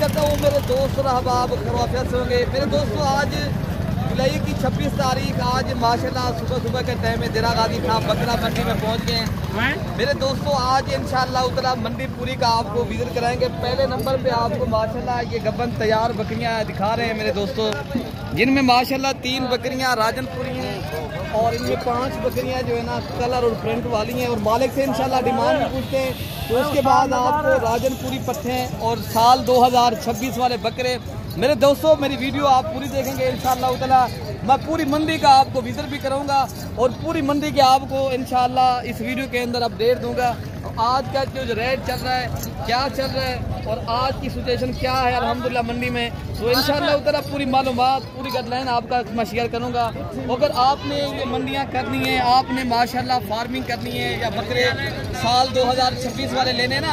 करता हूँ मेरे दोस्त और अहबाब खैरियत से होंगे। मेरे दोस्तों, आज जुलाई की 26 तारीख, आज माशाल्लाह सुबह के टाइम में दिरा गाजी खां बकरा मंडी में पहुँच गए हैं। मेरे दोस्तों, आज इंशाअल्लाह ताला मंडी पूरी का आपको विजिट कराएंगे। पहले नंबर पे आपको माशाल्लाह ये गब्बन तैयार बकरियां दिखा रहे हैं मेरे दोस्तों, जिनमें माशाल्लाह 3 बकरियां राजनपुरी हैं और इनमें 5 बकरियां जो है ना कलर और प्रिंट वाली हैं। और मालिक से इंशाल्लाह डिमांड भी पूछते हैं, तो उसके बाद आपको राजनपुरी पट्टे और साल 2026 वाले बकरे। मेरे दोस्तों, मेरी वीडियो आप पूरी देखेंगे इंशाअल्लाह ताला। मैं पूरी मंडी का आपको विजिट भी करूंगा और पूरी मंडी के आपको इंशाअल्लाह इस वीडियो के अंदर अपडेट दूंगा। आज का जो रेट चल रहा है, क्या चल रहा है और आज की सिचुएशन क्या है अल्हम्दुलिल्लाह मंडी में, तो इंशाअल्लाह ताला पूरी मालूमात, पूरी गाइडलाइन आपका मैं शेयर करूँगा। अगर आपने ये मंडियाँ करनी है, आपने माशाल्लाह फार्मिंग करनी है या बकरे साल 2026 वाले लेने ना,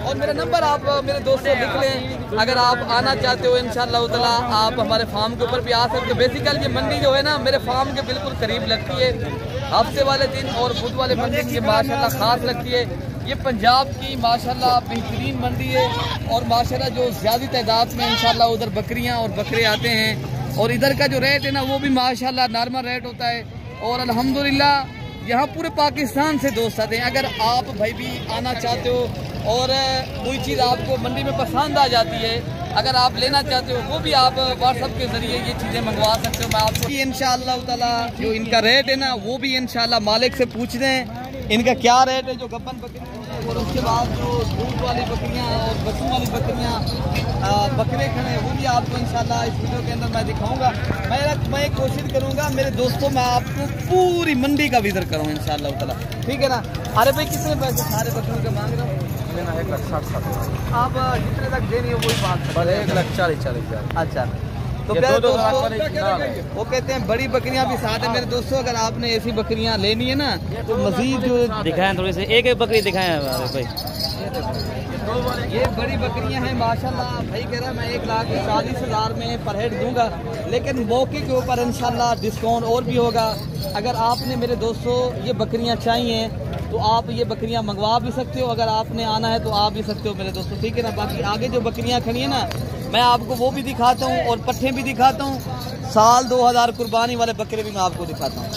और मेरा नंबर आप मेरे दोस्तों लिख लें। अगर आप आना चाहते हो इंशाअल्लाह ताला आप हमारे फार्म के ऊपर भी आ सकते हो। बेसिकल ये मंडी जो है ना मेरे फार्म के बिल्कुल करीब लगती है। हफ्ते वाले दिन और बुध वाले मंडी की माशाल्लाह खास लगती है। ये पंजाब की माशाल्लाह बेहतरीन मंडी है और माशाल्लाह जो ज़्यादा तादाद में इंशाल्लाह उधर बकरियां और बकरे आते हैं। और इधर का जो रेट है ना वो भी माशाल्लाह नॉर्मल रेट होता है। और अल्हम्दुलिल्लाह यहाँ पूरे पाकिस्तान से दोस्त आते हैं। अगर आप भाई भी आना चाहते हो और कोई चीज़ आपको मंडी में पसंद आ जाती है, अगर आप लेना चाहते हो, वो भी आप व्हाट्सएप के ज़रिए ये चीज़ें मंगवा सकते हो। मैं आपको इंशाअल्लाह ताला जो इनका रेट है ना वो भी इंशाअल्लाह मालिक से पूछ रहे हैं इनका क्या रेट है जो गब्बन बकरियाँ। और उसके बाद जो दूध वाली बकरियाँ और बच्चों वाली बकरियाँ बकरे खड़े हैं वो भी आपको इंशाल्लाह इस वीडियो के अंदर मैं दिखाऊंगा। मैं कोशिश करूंगा मेरे दोस्तों मैं आपको पूरी मंडी का विजिट करूँ इंशाल्लाह ताला, ठीक है ना। अरे भाई कितने पैसे सारे बकरों के मांग रहे हो? लेना है 1,60,000। आप जितने तक देनी है वही बात है। 1,40,000। अच्छा, तो प्यारे दोस्तों वो कहते हैं बड़ी बकरियां भी साथ है। मेरे दोस्तों, अगर आपने ऐसी बकरियां लेनी है ना तो मजीद जो दिखाएं थोड़ी सी, एक बकरी दिखाएं भाई। ये बड़ी बकरियां हैं माशाल्लाह। भाई कह रहा है मैं 1,40,000 में पर हेड दूंगा, लेकिन मौके के ऊपर इंशाल्लाह डिस्काउंट और भी होगा। अगर आपने मेरे दोस्तों ये बकरियां चाहिए तो आप ये बकरियां मंगवा भी सकते हो। अगर आपने आना है तो आ भी सकते हो मेरे दोस्तों, ठीक है ना। बाकी आगे जो बकरियां खड़ी है ना मैं आपको वो भी दिखाता हूँ और पट्टे भी दिखाता हूँ। साल 2000 कुर्बानी वाले बकरे भी मैं आपको दिखाता हूँ।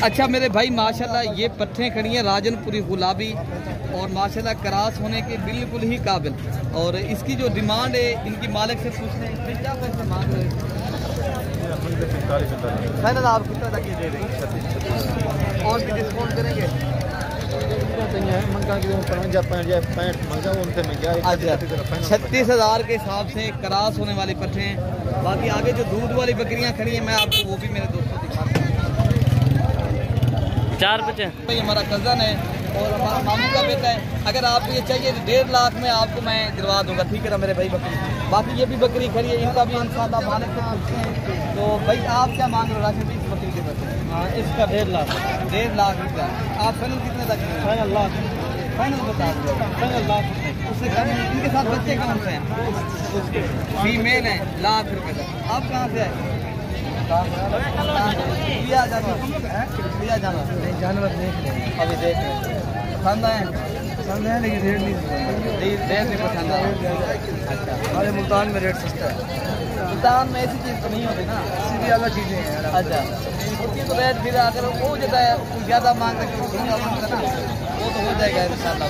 अच्छा मेरे भाई माशाल्लाह ये पट्टे खड़ी हैं राजनपुरी गुलाबी और माशाल्लाह क्रॉस होने के बिल्कुल ही काबिल। और इसकी जो डिमांड है इनकी मालिक से पूछते हैं क्या पैसे मांग रहे हैं। फाइनल आप कितना तक ये दे देंगे और भी डिस्काउंट करेंगे? 36,000 के हिसाब से क्रॉस होने वाली पट्टे हैं। बाकी आगे जो दूध वाली बकरियां खड़ी हैं मैं आपको वो भी मेरे दोस्तों दिखाता हूँ। 4 बच्चे भाई हमारा कज़न है और हमारा मामू का बेटा है। अगर आपको ये चाहिए 1.5 लाख में आपको मैं दिलवा दूंगा, ठीक है ना मेरे भाई बकरी। बाकी ये भी बकरी खड़ी है, इनका भी इंशाल्लाह मालिक से पूछते हैं। तो भाई आप क्या मांग रहे हो राशिद इस बकरी के बच्चे? हाँ इसका 1.5 लाख। 1.5 लाख रुपया। आप फाइनल कितने तक? फाइनल लाख। फाइनल बता दो। फाइनल लाख उससे कम है। इनके साथ बच्चे कौन से हैं? फीमेल हैं। लाख रुपये तक। आप कहाँ से आए? जानवर देख रहे अभी देख रहे पसंद आए लेकिन रेट नहीं पसंद आया। अच्छा, हमारे मुल्तान में रेट सस्ता है। मुल्तान में ऐसी चीज़ तो नहीं होती ना, सीधी अलग चीज़ें हैं। अच्छा, उसकी तो रेट फिर अगर वो ज़्यादा मांग रहे वो तो हो जाएगा इंशाअल्लाह।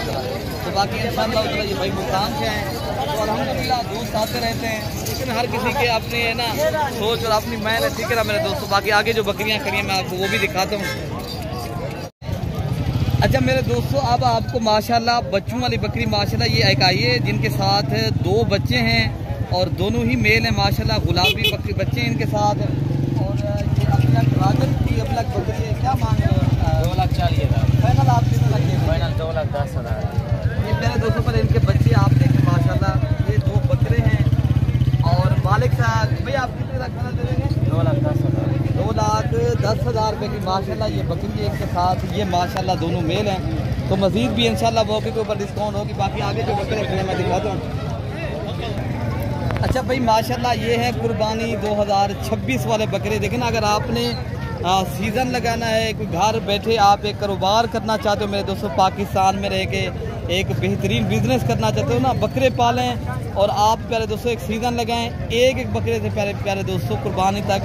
तो बाकी इंशाअल्लाह ये भाई मुल्तान से हैं तो अल्हम्दुलिल्लाह दोस्त आते रहते हैं, लेकिन हर किसी के अपने है ना सोच और अपनी मेहनत, ठीक है ना मेरे दोस्तों। बाकी आगे जो बकरियां खड़ी हैं मैं आपको वो भी दिखाता हूँ। अच्छा मेरे दोस्तों, अब आपको माशाल्लाह बच्चों वाली बकरी माशाल्लाह ये एक आई है जिनके साथ 2 बच्चे हैं और दोनों ही मेल हैं माशाल्लाह। गुलाबी बकरी बच्चे हैं इनके साथ। और ये अपना राजन की अपना बकरी है। क्या मांग रहे हो? 2,40,000। फाइनल आप कितना लगे? फाइनल 2,10,000। ये मेरे दोस्तों पर इनके बच्चे आप देखें माशाल्लाह, ये 2 बकरे हैं। और मालिक साहब भाई आप कितने तक खाना दे देंगे? 2,10,000। 2,10,000 रुपये की माशाल्लाह ये बकरी एक के साथ ये माशाल्लाह दोनों मेल हैं। तो मज़ीद भी इंशाल्लाह मौके के ऊपर डिस्काउंट होगी। बाकी आगे जो बकरे खड़े मैं दिखाता हूँ। अच्छा भाई माशाल्लाह ये है कुर्बानी 2026 वाले बकरे। देखें ना, अगर आपने सीज़न लगाना है, कोई घर बैठे आप एक कारोबार करना चाहते हो मेरे दोस्तों, पाकिस्तान में रह के एक बेहतरीन बिजनेस करना चाहते हो ना, बकरे पालें और आप प्यारे दोस्तों एक सीज़न लगाएं, एक एक बकरे से प्यारे प्यारे दोस्तों कुर्बानी तक।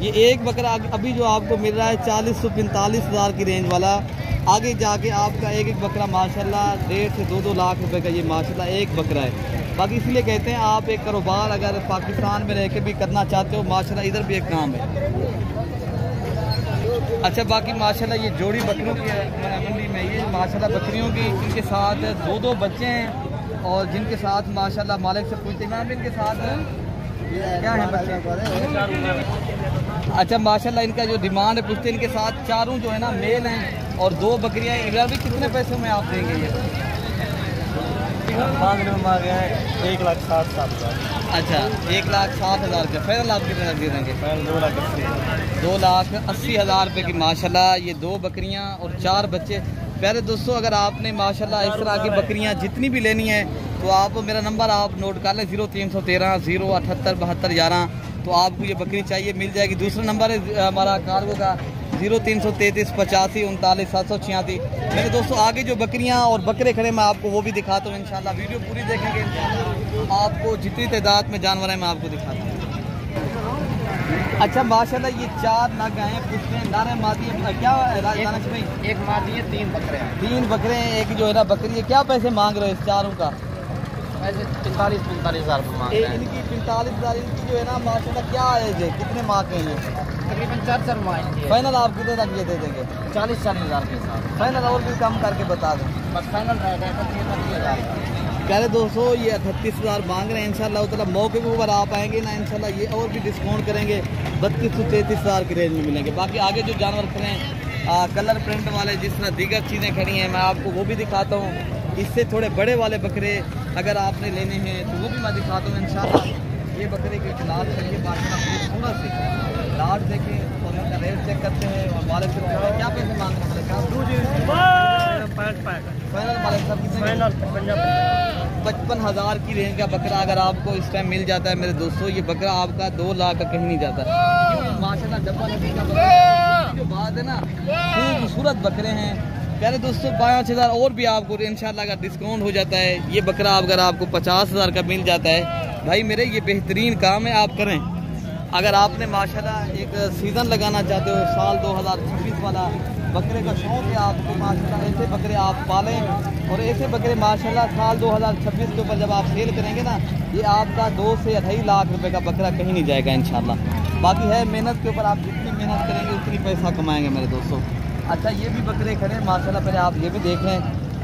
ये एक बकरा अभी जो आपको मिल रहा है 40 से 45 हज़ार की रेंज वाला, आगे जाके आपका एक एक बकरा माशाल्लाह 1.5 से 2 लाख रुपए का ये माशाल्लाह एक बकरा है। बाकी इसलिए कहते हैं आप एक कारोबार अगर पाकिस्तान में रह के भी करना चाहते हो माशाल्लाह इधर भी एक काम है। अच्छा बाकी माशाल्लाह ये जोड़ी बकरियों की मंडी में ये माशाल्लाह बकरियों की, इनके साथ 2 बच्चे हैं और जिनके साथ माशाल्लाह मालिक से पूछते हैं इनके साथ क्या है बच्चे। अच्छा माशाल्लाह इनका जो डिमांड है पूछते हैं, इनके साथ चारों जो है ना मेल हैं और 2 बकरियां। इधर भी कितने पैसों में आप देंगे ये? मांगने में मांगे हैं 1,60,000। अच्छा 1,60,000 रुपये फाइनल आप कितने दे देंगे? 2,80,000 रुपये की माशाल्लाह ये 2 बकरियां और 4 बच्चे। प्यारे दोस्तों अगर आपने माशाल्लाह इस तरह की बकरियां जितनी भी लेनी है तो आप मेरा नंबर आप नोट कर लें 0313 078 72 11। तो आपको ये बकरी चाहिए मिल जाएगी। दूसरा नंबर है हमारा कार्गो का 0333 85 39 786। मेरे दोस्तों आगे जो बकरियां और बकरे खड़े मैं आपको वो भी दिखाता हूँ इंशाल्लाह। वीडियो पूरी देखेंगे इंशाल्लाह, आपको जितनी तादाद में जानवर है मैं आपको दिखाता हूँ। अच्छा माशाल्लाह ये 4 नग हैं, पूछते हैं नारे मादी क्या दानिश भाई? एक मादी है, 3 बकरे हैं। 3 बकरे हैं, एक जो है ना बकरी है। क्या पैसे मांग रहे हो इस चारों का? ऐसे 45-45 हज़ार मांग रहे हैं। इनकी 45 हज़ार इनकी जो है ना माशाल्लाह क्या एज है, कितने माह के हैं? तकरीबन 4 माह की है। फाइनल आप कितने तक ये दे देंगे? 40-40 हज़ार के साथ। फाइनल और भी कम करके बता दें। बस फाइनल रहेगा 30 हज़ार। प्यारे दोस्तों ये 38,000 मांग रहे हैं। इंशाल्लाह ताला मौके के ऊपर आप आएंगे ना इंशाल्लाह ये और भी डिस्काउंट करेंगे, 32 से 33 हज़ार की रेंज में मिलेंगे। बाकी आगे जो जानवर खड़े हैं कलर प्रिंट वाले जिस तरह दीगर चीज़ें खड़ी हैं मैं आपको वो भी दिखाता हूँ। इससे थोड़े बड़े वाले बकरे अगर आपने लेने हैं तो वो भी मैं दिखाता हूँ इंशाल्लाह। ये बकरे की लाट करिए पूरा से लाट देखें और इनका रेट चेक करते हैं और मालिक से पूछते हैं क्या पैसे मांग रहे हैं। फाइनल मालिक साहब कितने? 55,000 की रेंज का बकरा अगर आपको इस टाइम मिल जाता है मेरे दोस्तों, ये बकरा आपका 2 लाख का कहीं नहीं जाता। माशाल्लाह डब्बा नदी का बकरा जो बात है ना खूबसूरत बकरे हैं। प्यारे दोस्तों 5,000 और भी आपको इंशाल्लाह अगर डिस्काउंट हो जाता है ये बकरा अगर आपको 50,000 का मिल जाता है भाई मेरे ये बेहतरीन काम है आप करें। अगर आपने माशाल्लाह एक सीज़न लगाना चाहते हो साल 2026 वाला बकरे का शौक़ है आपको माशाल्लाह ऐसे बकरे आप पालें और ऐसे बकरे माशाल्लाह साल 2026 के ऊपर जब आप सेल करेंगे ना ये आपका 2 से 2.5 लाख रुपए का बकरा कहीं नहीं जाएगा इंशाल्लाह। बाकी है मेहनत के ऊपर, आप जितनी मेहनत करेंगे उतनी पैसा कमाएंगे मेरे दोस्तों। अच्छा ये भी बकरे खड़े हैं माशाल्लाह, पहले आप ये भी देख लें।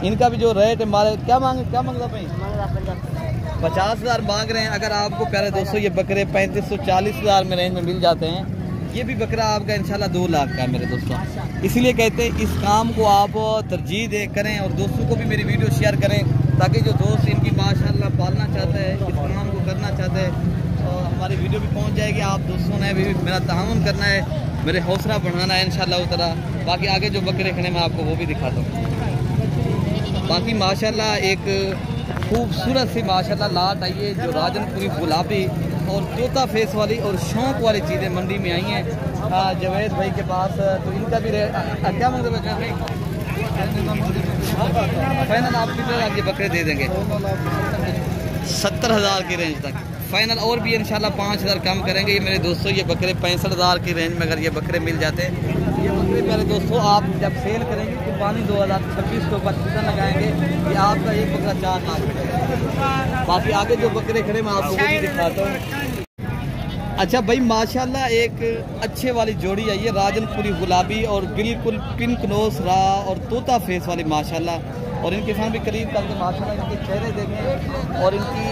इनका भी जो रेट है क्या मांग रहा भाई? 50,000 मांग रहे हैं। अगर आपको प्यारे दोस्तों ये बकरे 35 से 40 हज़ार में रेंज में मिल जाते हैं ये भी बकरा आपका इंशाल्लाह 2 लाख का है मेरे दोस्तों। इसीलिए कहते हैं इस काम को आप तरजीह दे करें और दोस्तों को भी मेरी वीडियो शेयर करें ताकि जो दोस्त इनकी माशाल्लाह पालना चाहता है इस काम को करना चाहता है और हमारी वीडियो भी पहुंच जाएगी। आप दोस्तों ने भी मेरा ताउन करना है, मेरे हौसला बढ़ाना है इंशाल्लाह ताला। बाकी आगे जो बकरे खड़े मैं आपको वो भी दिखाता हूँ। बाकी माशाल्लाह एक खूबसूरत सी माशाल्लाह लाट आई है जो राजनपुरी गुलाबी और तोता फेस वाली और शौक वाली चीज़ें मंडी में आई हैं जवेद भाई के पास। तो इनका भी क्या मांग रहे हैं? फाइनल आप कितने लाख के बकरे दे देंगे? 70,000 की रेंज तक फाइनल और भी इंशाल्लाह 5,000 कम करेंगे। ये मेरे दोस्तों ये बकरे 65,000 की रेंज में अगर ये बकरे मिल जाते हैं ये बकरे मेरे दोस्तों आप जब सेल करेंगे कुर्बानी 2026 के ऊपर सीजन लगाएंगे ये आपका एक बकरा 4 लाख मिलेगा। बाकी आगे जो बकरे खड़े मैं आपको वो भी दिखाता हूँ। अच्छा भाई माशाल्लाह एक अच्छे वाली जोड़ी आई है राजनपुरी गुलाबी और बिल्कुल पिंक नोस रा और तोता फेस वाली माशाल्लाह। और इनके साथ भी करीब करके माशाल्लाह इनके चेहरे देखें और इनकी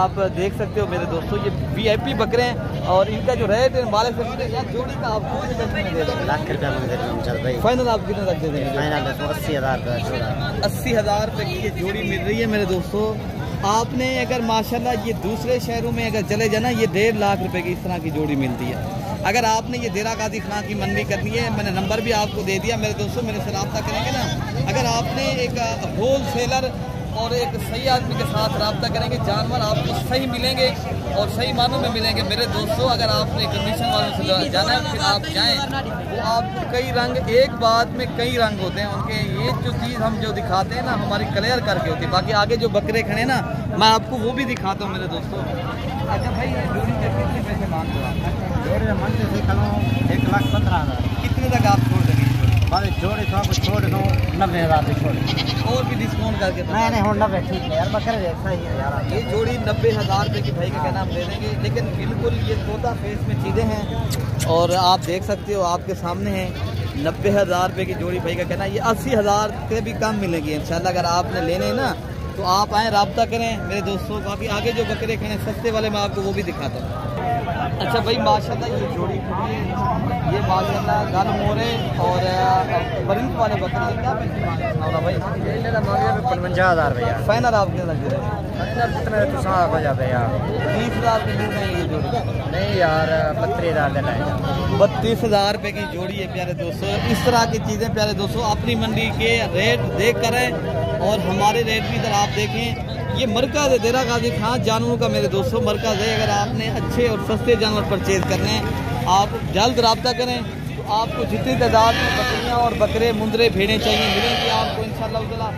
आप देख सकते हो मेरे दोस्तों ये VIP बकरे हैं और इनका जो रेट है मालिक से जोड़ी का आप कौन से बकरे में दे देंगे? लाख रुपया मांग रहे हैं फाइनल आप कितने तक दे देंगे? फाइनल 80,000 का जोड़ा। 80,000 रुपये की ये जोड़ी मिल रही है मेरे दोस्तों। आपने अगर माशाल्लाह ये दूसरे शहरों में अगर चले जाना ये 1.5 लाख रुपए की इस तरह की जोड़ी मिलती है। अगर आपने ये देरा गाजी खां की मंडी करनी है मैंने नंबर भी आपको दे दिया मेरे दोस्तों, मेरे से रब्ता करेंगे ना। अगर आपने एक होल सेलर और एक सही आदमी के साथ रब्ता करेंगे, जानवर आपको सही मिलेंगे और सही मानों में मिलेंगे। मेरे दोस्तों, अगर आपने कंडीशन वालों से जाना है फिर आप जाएं, वो आपको कई रंग, एक बात में कई रंग होते हैं उनके। ये जो चीज़ हम जो दिखाते हैं ना, हमारी क्लियर करके होती है। बाकी आगे जो बकरे खड़े ना, मैं आपको वो भी दिखाता हूँ मेरे दोस्तों। अच्छा भाई, ये जोड़ी के कितने पैसे मांग रहे हो? जोड़ी मन से 1,15,000। कितने तक आप छोड़ देंगे? जोड़ी थोड़ा कुछ छोड़ दो, 90,000 भी छोड़। और भी डिस्काउंट करके नहीं हो 90 ठीक है यार, बकरे जैसा ही है यार। ये जोड़ी 90,000 रुपये की भाई का कहना हम दे देंगे, लेकिन बिल्कुल ये तोता फेस में चीज़ें हैं और आप देख सकते हो, आपके सामने हैं। 90,000 रुपये की जोड़ी भाई का कहना, ये 80,000 से भी कम मिलेगी इंशाल्लाह। अगर आपने लेने हैं ना तो आप आएँ, रब्ता करें मेरे दोस्तों। बाकी आगे जो बकरे खड़े सस्ते वाले मैं आपको वो भी दिखाता हूँ। अच्छा भाई, माशाल्लाह ये जोड़ी खड़ी है, ये माशाल्लाह गल मोरे और परिंद वाले बकरे। क्या पैसे मांग रहे हैं भाई? 55,000 रुपया फाइनल आपके लग रहे हैं? कितने तो साफ हो जाते यार। 30,000 के मिल रही है ये जोड़ी? नहीं यार, 32,000 देना है। 32,000 रुपये की जोड़ी है प्यारे दोस्तों। इस तरह की चीज़ें प्यारे दोस्तों अपनी मंडी के रेट देख कर और हमारे रेट भी इधर आप देखें। ये मरकज़ है देरा गाजी खान जानवरों का मेरे दोस्तों, मरकज़ है। अगर आपने अच्छे और सस्ते जानवर परचेज करने हैं, आप जल्द रब्ता करें। तो आपको जितनी तादाद में बकरियाँ और बकरे, मुंदरे, भेड़ें चाहिए मिलेंगी आपको इंशाल्लाह ताला।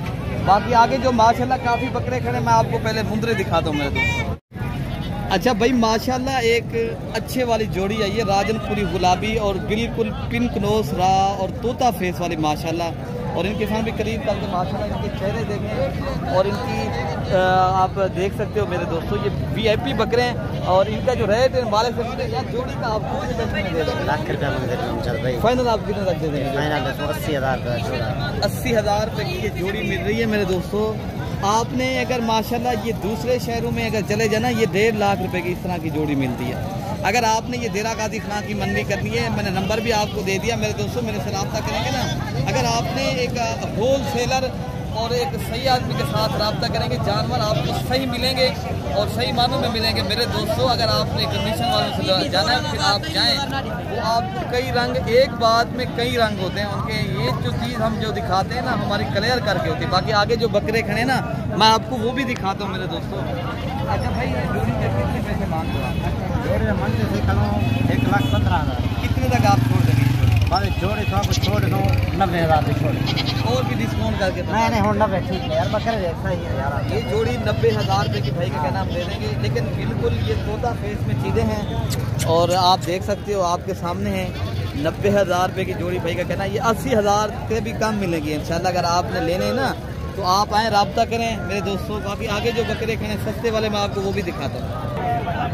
बाकी आगे जो माशाल्लाह काफ़ी बकरे खड़े, मैं आपको पहले मुंदरे दिखाता हूँ मेरे दोस्तों। अच्छा भाई, माशाल्लाह एक अच्छे वाली जोड़ी है ये, राजनपुरी गुलाबी और बिल्कुल पिंक नोस रा और तोता फेस वाली माशाल्लाह। और इनके साथ भी करीब करके माशाल्लाह इनके चेहरे देखें और इनकी आप देख सकते हो मेरे दोस्तों, ये VIP बकरे हैं। और इनका जो रेट है माले से यार, जोड़ी का आपको कितने पैसे में दे देंगे? लाख रुपया मंदिर में चल भाई। फाइनल आप कितने तक दे देंगे? फाइनल 80,000 का जोड़ा। 80,000 रुपये की ये जोड़ी मिल रही है मेरे दोस्तों। आपने अगर माशाल्लाह ये दूसरे शहरों में अगर चले जाना, ये 1.5 लाख रुपए की इस तरह की जोड़ी मिलती है। अगर आपने ये देरा गाजी खान की मंडी करनी है, मैंने नंबर भी आपको दे दिया मेरे दोस्तों, मेरे से रब्ता करेंगे ना। अगर आपने एक होल सेलर और एक सही आदमी के साथ रब्ता करेंगे, जानवर आपको सही मिलेंगे और सही मानों में मिलेंगे। मेरे दोस्तों, अगर आपने कंडीशन वालों से जाना है फिर आप जाएं, वो आपको कई रंग, एक बात में कई रंग होते हैं उनके। ये जो चीज़ हम जो दिखाते हैं ना, हमारी क्लियर करके होती है। बाकी आगे जो बकरे खड़े ना, मैं आपको वो भी दिखाता हूँ मेरे दोस्तों। अच्छा भाई, ये जोड़ी के कितने पैसे मांग रहे हो? जोड़ी मन से 1,15,000। कितने तक आप छोड़ देंगे? जोड़ी थोड़ा कुछ छोड़ दो, 90,000 भी छोड़। और भी डिस्काउंट करके नहीं हो 90 ठीक है यार, बकरे जैसा ही है यार। ये जोड़ी 90,000 रुपये की भाई का कहना हम दे देंगे, लेकिन बिल्कुल ये तोता फेस में चीज़ें हैं और आप देख सकते हो, आपके सामने हैं। 90,000 रुपये की जोड़ी भाई का कहना, ये 80,000 से भी कम मिलेगी इंशाल्लाह। अगर आपने लेने हैं ना तो आप आएँ, रब्ता करें मेरे दोस्तों। बाकी आगे जो बकरे खड़े सस्ते वाले मैं आपको वो भी दिखाता हूँ।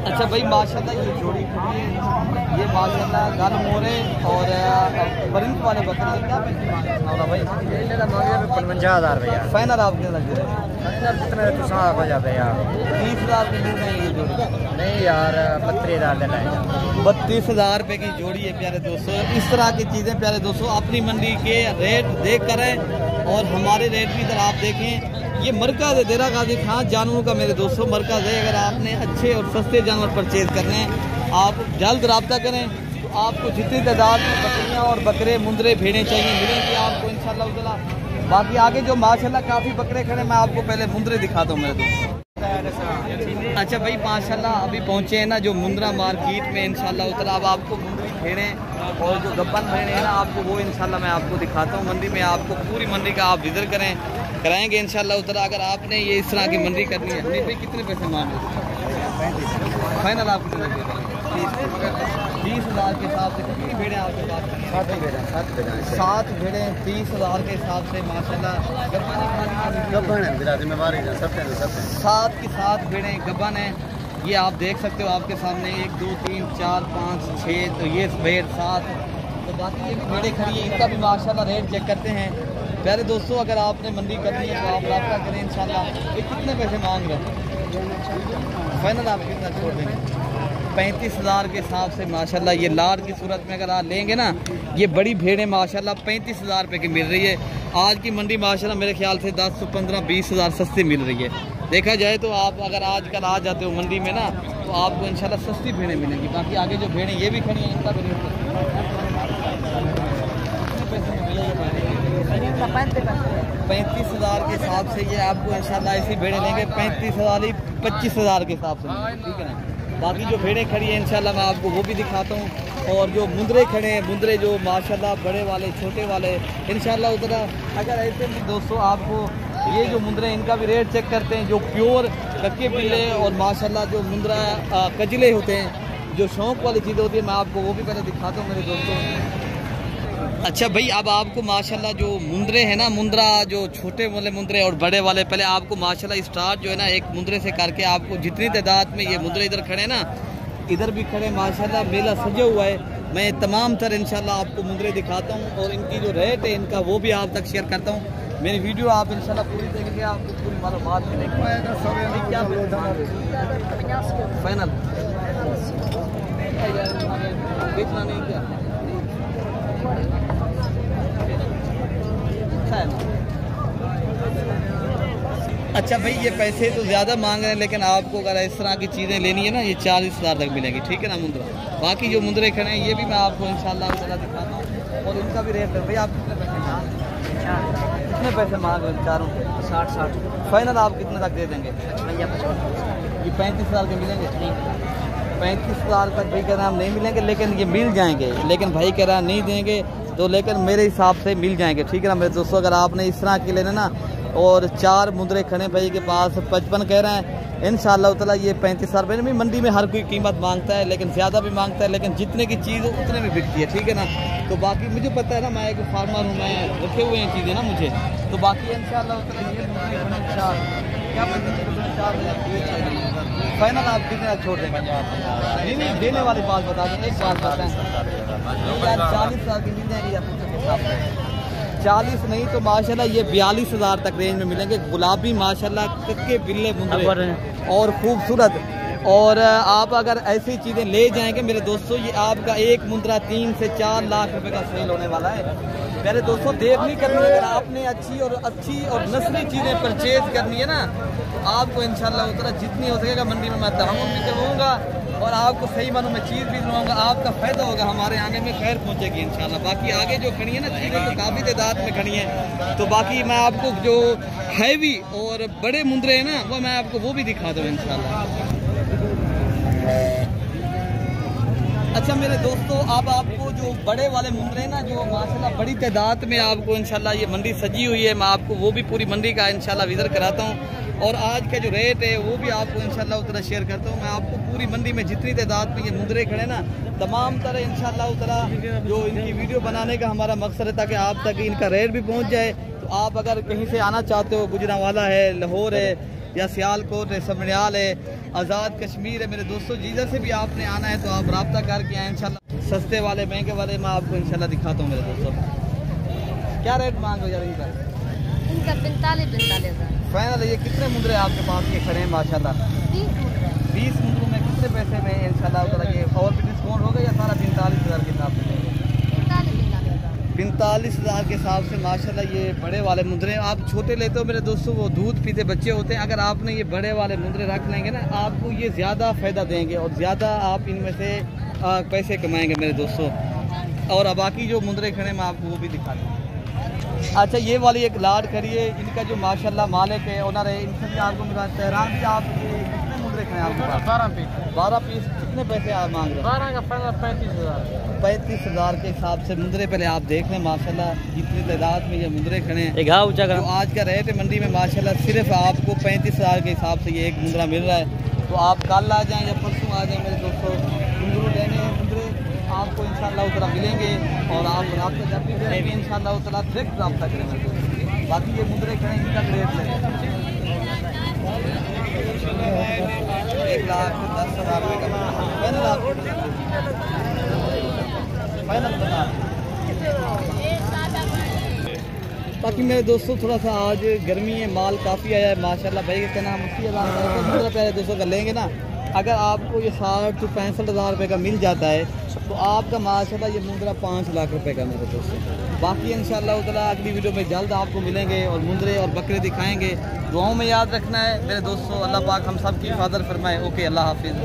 अच्छा भाई, माशाल्लाह ये जोड़ी खड़ी है, ये माशाल्लाह गल मोरे और परिंद वाले बकरे। क्या पैसे मांग रहे हैं भाई? 55,000 रुपया फाइनल आपके लग रहे हैं? कितने तो साफ हो जाते यार। 30,000 की मिल रही है ये जोड़ी? नहीं यार, 32,000 देना है। 32,000 रुपये की जोड़ी है प्यारे दोस्तों। इस तरह की चीज़ें प्यारे दोस्तों अपनी मंडी के रेट देख कर और हमारे रेट भी इधर आप देखें। ये मरकज़ है देरा गाजी खान जानवरों का मेरे दोस्तों, मरकज़ है। अगर आपने अच्छे और सस्ते जानवर परचेज करने हैं, आप जल्द रब्ता करें। तो आपको जितनी तादाद में बकरियाँ और बकरे, मुंदरे, भेड़ें चाहिए मिलेंगी आपको इंशाल्लाह ताला। बाकी आगे जो माशाल्लाह काफ़ी बकरे खड़े, मैं आपको पहले मुंदरे दिखाता हूँ मेरे दोस्तों। अच्छा भाई, माशाल्लाह अभी पहुँचे हैं ना जो मुंद्रा मार्केट में इंशाल्लाह ताला। अब आपको मुंदरी भेड़ें और जो गब्बन भेड़ें हैं ना, आपको वो इंशाल्लाह मैं आपको दिखाता हूँ मंडी में। आपको पूरी मंडी का आप विजिट कराएंगे इंशाल्लाह ताला। अगर आपने ये इस तरह की मंडी करनी है, हनीफ भाई कितने पैसे मांग रहे हैं? फाइनल आप कितने दे देंगे? 30,000 के हिसाब से। कितनी भेड़ें आपके पास? 7 भेड़ें 7 भेड़ें 30,000 के हिसाब से माशाल्लाह। गब्बन है, जिम्मेवारी है, सब 7 की 7 भेड़ें गब्बन हैं। ये आप देख सकते हो आपके सामने, 1 2 3 4 5 6, तो ये भेड़ 7। तो बाकी ये भी भेड़ें खड़ी है, इनका भी माशाल्लाह रेट चेक करते हैं प्यारे दोस्तों। अगर आपने मंडी करनी है तो आप रब्ता करें इंशाल्लाह। ये कितने पैसे मांग रहे हैं? फाइनल आप कितना छोड़ देंगे? 35,000 के हिसाब से माशाल्लाह। ये लाड की सूरत में अगर आप लेंगे ना, ये बड़ी भेड़ें माशाल्लाह 35,000 रुपये की मिल रही है। आज की मंडी माशाल्लाह मेरे ख्याल से 10 से 15 20,000 सस्ती मिल रही है। देखा जाए तो आप अगर आजकल आ जाते हो मंडी में ना, तो आपको इंशाल्लाह सस्ती भेड़ें मिलेंगी। बाकी आगे जो भेड़ें ये भी खड़ी हैं, इनका भी रेट पैसे में मिलेगी? 35,000 के हिसाब से ये आपको इंशाल्लाह ऐसी भेड़ें लेंगे 35,000 ही 25,000 के हिसाब से, ठीक है ना। बाकी जो भेड़ें खड़ी हैं इंशाल्लाह मैं आपको वो भी दिखाता हूँ। और जो मुंदरे खड़े हैं, मुंदरे जो माशाल्लाह बड़े वाले छोटे वाले इंशाल्लाह उतना, अगर ऐसे भी दोस्तों आपको ये जो मुंदरे इनका भी रेट चेक करते हैं, जो प्योर कच्चे पीले और माशाल्लाह जो मुंदरा कजले होते हैं, जो शौक़ वाली चीज़ें होती है, मैं आपको वो भी पहले दिखाता हूँ मेरे दोस्तों। अच्छा भाई, अब आपको माशाल्लाह जो मुंदरे हैं ना, मुंदरा जो छोटे वाले मुंदरे और बड़े वाले, पहले आपको माशाल्लाह स्टार्ट जो है ना एक मुंदरे से करके आपको जितनी तादाद में ये मुंदरे इधर खड़े ना, इधर भी खड़े माशाल्लाह मेला सजा हुआ है। मैं तमाम तर इंशाल्लाह आपको मुंदरे दिखाता हूँ और इनकी जो रेट है इनका वो भी आप तक शेयर करता हूँ। मेरी वीडियो आप इंशाल्लाह पूरी देखेंगे, आपको पूरी मालूमात मिलेगी। क्या फाइनल बेचना नहीं क्या? अच्छा भाई, ये पैसे तो ज़्यादा मांग रहे हैं, लेकिन आपको अगर इस तरह की चीज़ें लेनी है ना, ये 40,000 तक मिलेगी, ठीक है ना मुंदरा। बाकी जो मुंदरे खड़े हैं ये भी मैं आपको इंशाल्लाह दिखाता हूँ और इनका भी रेट है। भाई आप कितने पैसे मांग रहे हैं? चारों 60 फाइनल आप कितने तक दे देंगे? ये 35,000 के मिलेंगे? 35,000 तक भाई कह रहे हैं हम नहीं मिलेंगे, लेकिन ये मिल जाएंगे। लेकिन भाई कह रहा है नहीं देंगे तो, लेकिन मेरे हिसाब से मिल जाएंगे, ठीक है ना मेरे दोस्तों। अगर आपने इस तरह के लेने ना, और 4 मुंदरे खड़े भाई के पास 55 कह रहे हैं, इंशाल्लाह ताला ये 35,000 रुपये में। मंडी में हर कोई कीमत मांगता है, लेकिन ज़्यादा भी मांगता है, लेकिन जितने की चीज़ हो उतने में बिकती है, ठीक है ना। तो बाकी मुझे पता है ना, मैं एक फार्मर हूँ, मैं रखे हुए हैं चीज़ें ना मुझे, तो बाकी इंशाल्लाह ताला ये क्या फाइनल आप कितने छोड़ देंगे? नहीं देने वाली बात बता दें, एक बात बताएं, 40,000 की मिल जाएगी या 40 नहीं तो माशाल्लाह ये 42,000 तक रेंज में मिलेंगे। गुलाबी माशाल्लाह कच्चे बिल्ले मुंदरे और खूबसूरत। और आप अगर ऐसी चीज़ें ले जाएंगे मेरे दोस्तों, ये आपका एक मुंदरा 3 से 4 लाख रुपए का सेल होने वाला है मेरे दोस्तों। देर नहीं करनी है, अगर आपने अच्छी और नस्ली चीज़ें परचेज करनी है ना, तो आपको इंशाल्लाह उतना जितनी हो सकेगा मंडी में मैं तहम्मुल भी करवाऊँगा और आपको सही मानों में चीज़ भी दिलवाऊँगा। आपका फ़ायदा होगा, हमारे आने में खैर पहुँचेगी इंशाल्लाह। बाकी आगे जो खड़ी है ना चीज़ें तो काफ़ी तादाद में खड़ी हैं, तो बाकी मैं आपको जो हैवी और बड़े मुंदरे हैं ना, वो मैं आपको वो भी दिखा दूँ इंशाल्लाह। अच्छा मेरे दोस्तों, अब आपको जो बड़े वाले मुंदरे हैं ना, जो माशाल्लाह बड़ी तादाद में आपको इंशाल्लाह ये मंडी सजी हुई है, मैं आपको वो भी पूरी मंडी का इंशाल्लाह विज़िट कराता हूँ और आज का जो रेट है वो भी आपको इंशाल्लाह उतना शेयर करता हूँ। मैं आपको पूरी मंडी में जितनी तादाद में ये मुंदरे खड़े ना, तमाम तरह इंशाल्लाह उतना जो इनकी वीडियो बनाने का हमारा मकसद है, ताकि आप तक इनका रेट भी पहुँच जाए। तो आप अगर कहीं से आना चाहते हो, गुजरांवाला है, लाहौर है, या सियालकोट है, समरियाल है, आज़ाद कश्मीर है, मेरे दोस्तों जिधर से भी आपने आना है तो आप रब्ता करके आए इंशाल्लाह। सस्ते वाले महंगे वाले मैं आपको इंशाल्लाह दिखाता हूँ मेरे दोस्तों। क्या रेट मांग रहे हो यार इनका? 45,000 फाइनल। ये कितने मुंदरे आपके पास ये खड़े हैं माशाल्लाह? 20 मुंदरों में कितने पैसे में इंशाल्लाह ये और भी डिस्काउंट होगा या सारा 45,000 के हिसाब से? 45,000 के हिसाब से माशाल्लाह ये बड़े वाले मुंदरे। आप छोटे लेते हो मेरे दोस्तों, वो दूध पीते बच्चे होते हैं। अगर आपने ये बड़े वाले मुंदरे रख लेंगे ना, आपको ये ज़्यादा फ़ायदा देंगे और ज़्यादा आप इनमें से पैसे कमाएंगे मेरे दोस्तों। और बाकी जो मुंदरे खड़े मैं आपको वो भी दिखा दूँ। अच्छा ये वाली एक लाड खड़ी है, इनका जो माशाल्लाह मालिक है ओनर है, इनसे भी आपको मिला तेहरान भी। आप कितने मुंदरे खड़े हैं आपके पास? 12 पीस। कितने पैसे आप मांग रहे हो? 12 का फाइनल 35,000। 35,000 के हिसाब से मुंदरे पहले आप देख लें माशाल्लाह जितनी तादाद में ये मुंदरे खड़े हैं। तो आज का रेट है मंडी में माशाल्लाह सिर्फ आपको 35,000 के हिसाब से ये एक मुंदरा मिल रहा है। तो आप कल आ जाएँ या परसों आ जाएँ मेरे दोस्तों, मुंदरे लेने हैं, मुंदरे आपको इंशाल्लाह उतना मिलेंगे और आप रब्ता जब भी करेंगे इंशाल्लाह उतना डायरेक्ट रब्ता करेंगे। बाकी ये मुंदरे खड़े इनका रेट लेंगे 1,10,000 रुपये का फाइनल बता। बाकी मेरे दोस्तों थोड़ा सा आज गर्मी है, माल काफ़ी आया है माशाल्लाह। भाई का कहना हम 80,000 प्यारे दोस्तों का लेंगे ना, अगर आपको ये 60 से 65,000 रुपये का मिल जाता है तो आपका माशाल्लाह ये मुंदरा 5 लाख रुपए का मेरे दोस्तों। बाकी इंशाल्लाह ताला अगली वीडियो में जल्द आपको मिलेंगे और मुंदरे और बकरे दिखाएंगे। दुआओं में याद रखना है मेरे दोस्तों। अल्लाह पाक हम सब की हिफाजत फरमाए। ओके, अल्लाह हाफिज़।